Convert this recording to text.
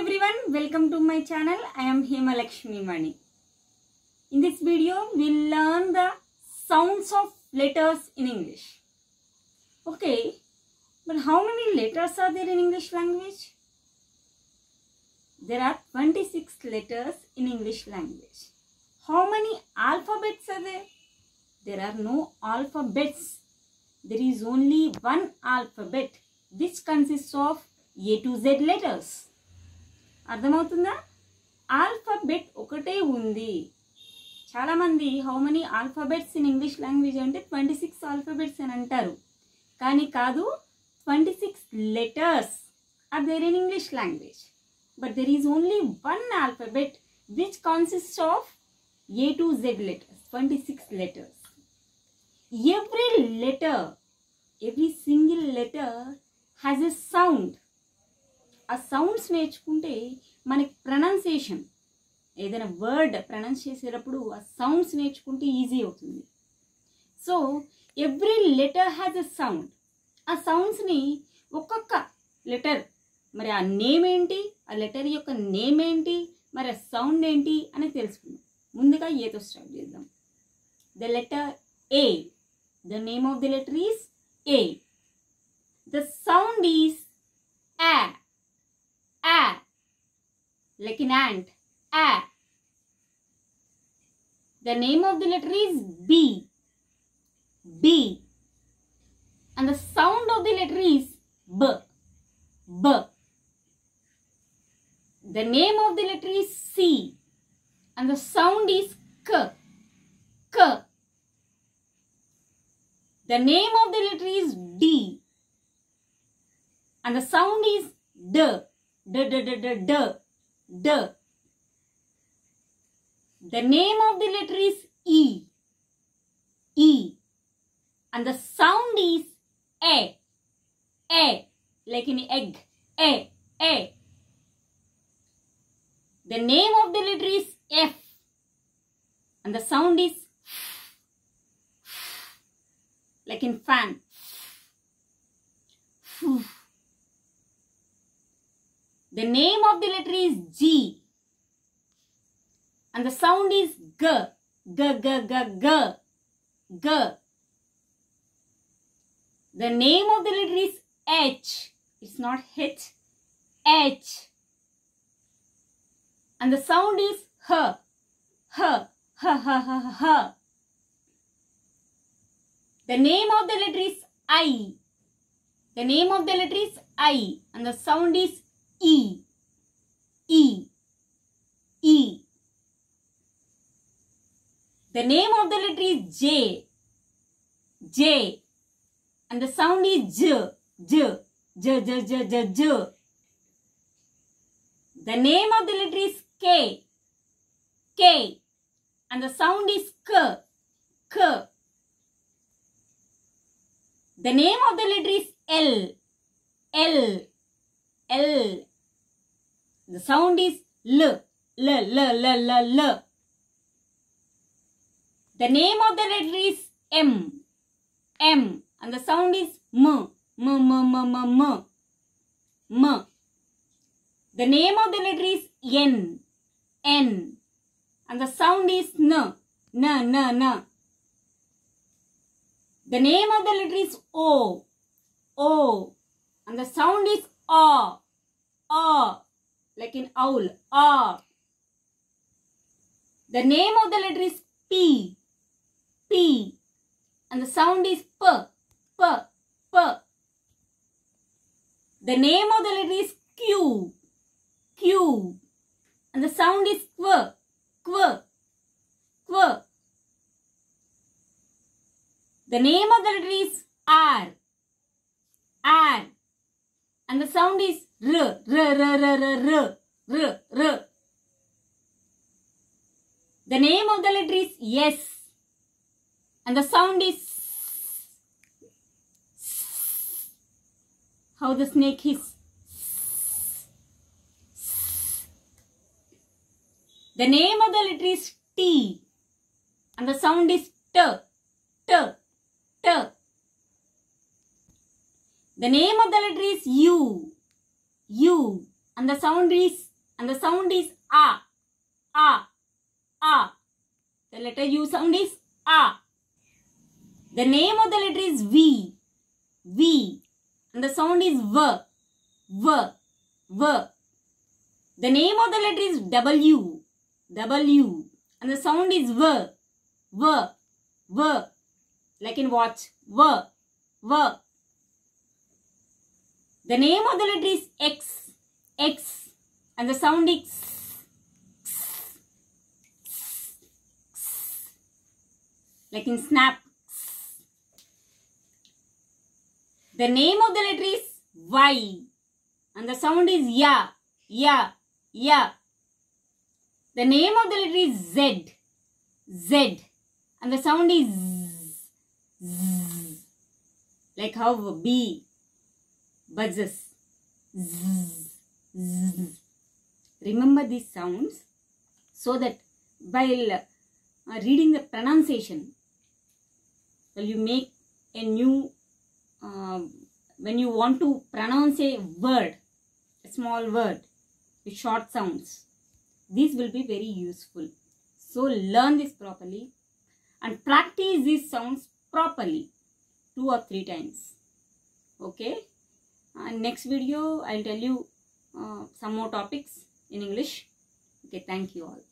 everyone, welcome to my channel. I am Hema Laxmi. In this video, we'll learn the sounds of letters in English. Okay, but how many letters are there in English language? There are 26 letters in English language. How many alphabets are there? There are no alphabets. There is only one alphabet which consists of A to Z letters. అర్థమవుతుందా? Alphabet ఒకటే ఉంది. చాలా మంది how many alphabets in English language అంటే 26 alphabets అని అంటారు. కానీ కాదు, 26 letters are there in English language. But there is only one alphabet which consists of A to Z letters, 26 letters. Every single letter has a sound. ఆ sounds నేర్చుకుంటే మనకి pronunciation, ఏదైనా word pronounce చేసేటప్పుడు ఆ సౌండ్స్ నేర్చుకుంటే easy అవుతుంది. So every letter has a sound. ఆ సౌండ్స్ని ఒక్కొక్క లెటర్, మరి ఆ నేమ్ ఏంటి, ఆ లెటర్ యొక్క నేమ్ ఏంటి, మరి ఆ సౌండ్ ఏంటి అని తెలుసుకుందాం. ముందుగా ఏతో స్టార్ట్ చేద్దాం. The letter A. The name of the letter is A. The sound is A. A. Like an ant. A. The name of the letter is B. B. And the sound of the letter is B. B. The name of the letter is C. And the sound is K. K. The name of the letter is D. And the sound is D. D, D, D, D, D, D. The name of the letter is E. E. And the sound is A. A. Like an egg. A. A. The name of the letter is F. And the sound is like in fan. The name of the letter is G. And the sound is G. G, G, G, G. G. The name of the letter is H. It's not H. H. And the sound is H. H. H, H, H, H. The name of the letter is I. The name of the letter is I. And the sound is E. E. E. The name of the letter is J. J. And the sound is J. J. J, J, J, J, J. The name of the letter is K. K. And the sound is K. K. The name of the letter is L. L. L. The sound is L. L, L, L, L, L. The name of the letter is M. M. And the sound is M. M, M, M, M, M. M. The name of the letter is N. N. And the sound is N. N, N, N. The name of the letter is O. O. And the sound is A. A. Like an owl. A. The name of the letter is P. P. And the sound is P. P. P. The name of the letter is Q. Q. And the sound is Q. Q. Q. The name of the letter is R. R. And the sound is R. R, R, R, R, R, R, R. The name of the letter is S. And the sound is how the snake is. The name of the letter is T. And the sound is T. T. T. The name of the letter is U. U. And the sound is and the sound is A. A. A. The letter U sound is A. The name of the letter is V. V. And the sound is V. V. V. The name of the letter is W. W. And the sound is V. V. V. Like in watch. V. V. The name of the letter is X. X. And the sound is X. Like in snap. The name of the letter is Y. And the sound is Ya. Ya. Ya. The name of the letter is Z. Z. And the sound is Z. Z. Like how bee buzzes. Z. Z. Remember these sounds so that while reading the pronunciation, will you make a new, when you want to pronounce a word, a small word with short sounds, these will be very useful. So learn this properly and practice these sounds properly 2 or 3 times. Okay. Next video I'll tell you some more topics in English. Okay, thank you all.